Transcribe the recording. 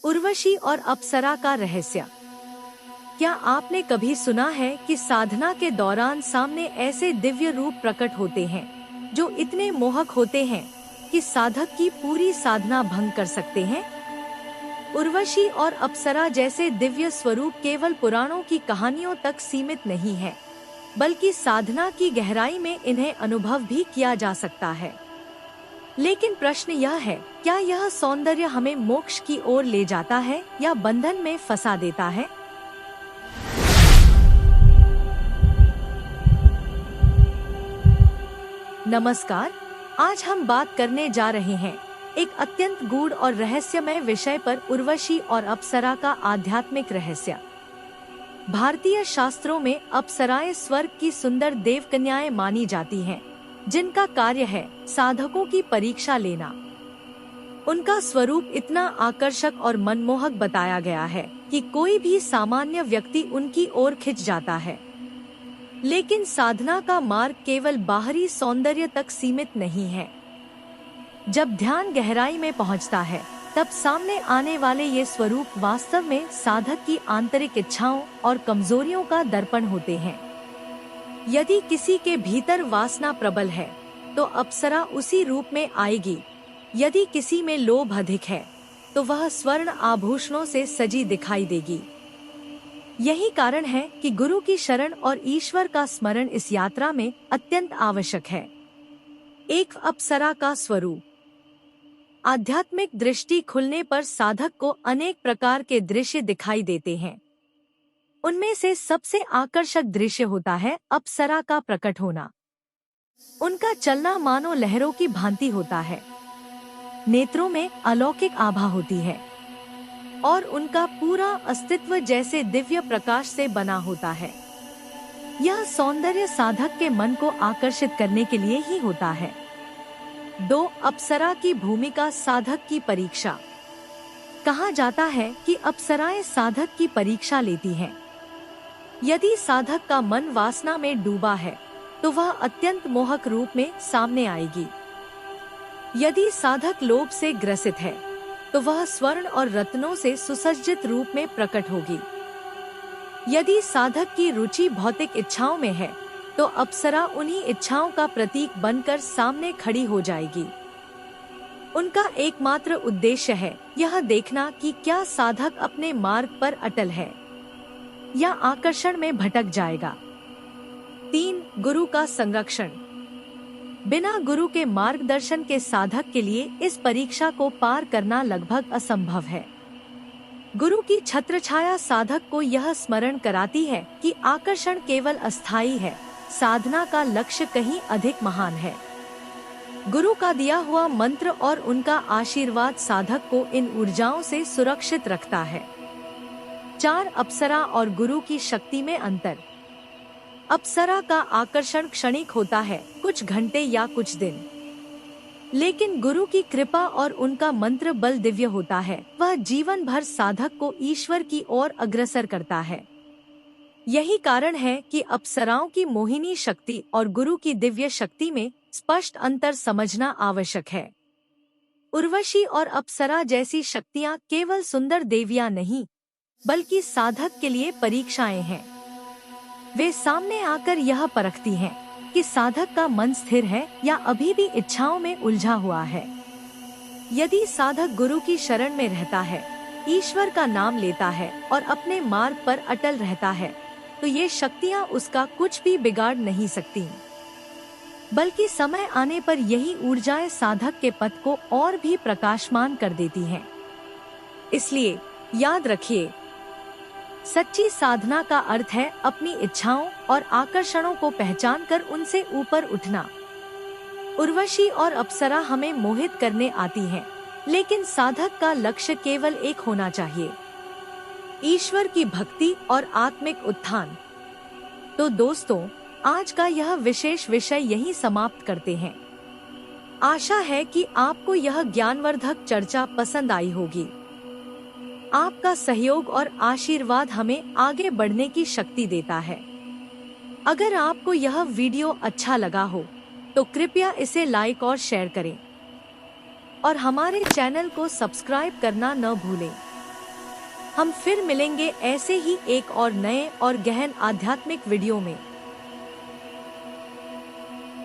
उर्वशी और अप्सरा का रहस्य। क्या आपने कभी सुना है कि साधना के दौरान सामने ऐसे दिव्य रूप प्रकट होते हैं जो इतने मोहक होते हैं कि साधक की पूरी साधना भंग कर सकते हैं? उर्वशी और अप्सरा जैसे दिव्य स्वरूप केवल पुराणों की कहानियों तक सीमित नहीं है, बल्कि साधना की गहराई में इन्हें अनुभव भी किया जा सकता है। लेकिन प्रश्न यह है, क्या यह सौंदर्य हमें मोक्ष की ओर ले जाता है या बंधन में फंसा देता है? नमस्कार, आज हम बात करने जा रहे हैं एक अत्यंत गूढ़ और रहस्यमय विषय पर, उर्वशी और अप्सरा का आध्यात्मिक रहस्य। भारतीय शास्त्रों में अप्सराएं स्वर्ग की सुंदर देवकन्याएं मानी जाती हैं, जिनका कार्य है साधकों की परीक्षा लेना। उनका स्वरूप इतना आकर्षक और मनमोहक बताया गया है कि कोई भी सामान्य व्यक्ति उनकी ओर खिंच जाता है। लेकिन साधना का मार्ग केवल बाहरी सौंदर्य तक सीमित नहीं है। जब ध्यान गहराई में पहुंचता है, तब सामने आने वाले ये स्वरूप वास्तव में साधक की आंतरिक इच्छाओं और कमजोरियों का दर्पण होते हैं। यदि किसी के भीतर वासना प्रबल है, तो अप्सरा उसी रूप में आएगी। यदि किसी में लोभ अधिक है, तो वह स्वर्ण आभूषणों से सजी दिखाई देगी। यही कारण है कि गुरु की शरण और ईश्वर का स्मरण इस यात्रा में अत्यंत आवश्यक है। एक अप्सरा का स्वरूप। आध्यात्मिक दृष्टि खुलने पर साधक को अनेक प्रकार के दृश्य दिखाई देते हैं। उनमें से सबसे आकर्षक दृश्य होता है अप्सरा का प्रकट होना। उनका चलना मानो लहरों की भांति होता है। नेत्रों में अलौकिक आभा होती है और उनका पूरा अस्तित्व जैसे दिव्य प्रकाश से बना होता है। यह सौंदर्य साधक के मन को आकर्षित करने के लिए ही होता है। 2. अप्सरा की भूमिका साधक की परीक्षा। कहा जाता है कि अप्सराएं साधक की परीक्षा लेती हैं। यदि साधक का मन वासना में डूबा है, तो वह अत्यंत मोहक रूप में सामने आएगी। यदि साधक लोभ से ग्रसित है, तो वह स्वर्ण और रत्नों से सुसज्जित रूप में प्रकट होगी। यदि साधक की रुचि भौतिक इच्छाओं में है, तो अप्सरा उन्हीं इच्छाओं का प्रतीक बनकर सामने खड़ी हो जाएगी। उनका एकमात्र उद्देश्य है यह देखना कि क्या साधक अपने मार्ग पर अटल है या आकर्षण में भटक जाएगा। 3. गुरु का संरक्षण। बिना गुरु के मार्गदर्शन के साधक के लिए इस परीक्षा को पार करना लगभग असंभव है। गुरु की छत्रछाया साधक को यह स्मरण कराती है कि आकर्षण केवल अस्थायी है, साधना का लक्ष्य कहीं अधिक महान है। गुरु का दिया हुआ मंत्र और उनका आशीर्वाद साधक को इन ऊर्जाओं से सुरक्षित रखता है। 4. अप्सरा और गुरु की शक्ति में अंतर। अप्सरा का आकर्षण क्षणिक होता है, कुछ घंटे या कुछ दिन। लेकिन गुरु की कृपा और उनका मंत्र बल दिव्य होता है। वह जीवन भर साधक को ईश्वर की ओर अग्रसर करता है। यही कारण है कि अप्सराओं की मोहिनी शक्ति और गुरु की दिव्य शक्ति में स्पष्ट अंतर समझना आवश्यक है। उर्वशी और अप्सरा जैसी शक्तियाँ केवल सुंदर देवियाँ नहीं, बल्कि साधक के लिए परीक्षाएं हैं। वे सामने आकर यह परखती हैं कि साधक का मन स्थिर है या अभी भी इच्छाओं में उलझा हुआ है। यदि साधक गुरु की शरण में रहता है, ईश्वर का नाम लेता है और अपने मार्ग पर अटल रहता है, तो ये शक्तियाँ उसका कुछ भी बिगाड़ नहीं सकती, बल्कि समय आने पर यही ऊर्जाएं साधक के पथ को और भी प्रकाशमान कर देती हैं। इसलिए याद रखिए, सच्ची साधना का अर्थ है अपनी इच्छाओं और आकर्षणों को पहचानकर उनसे ऊपर उठना। उर्वशी और अप्सरा हमें मोहित करने आती हैं, लेकिन साधक का लक्ष्य केवल एक होना चाहिए, ईश्वर की भक्ति और आत्मिक उत्थान। तो दोस्तों, आज का यह विशेष विषय यहीं समाप्त करते हैं। आशा है कि आपको यह ज्ञानवर्धक चर्चा पसंद आई होगी। आपका सहयोग और आशीर्वाद हमें आगे बढ़ने की शक्ति देता है। अगर आपको यह वीडियो अच्छा लगा हो, तो कृपया इसे लाइक और शेयर करें और हमारे चैनल को सब्सक्राइब करना न भूलें। हम फिर मिलेंगे ऐसे ही एक और नए और गहन आध्यात्मिक वीडियो में।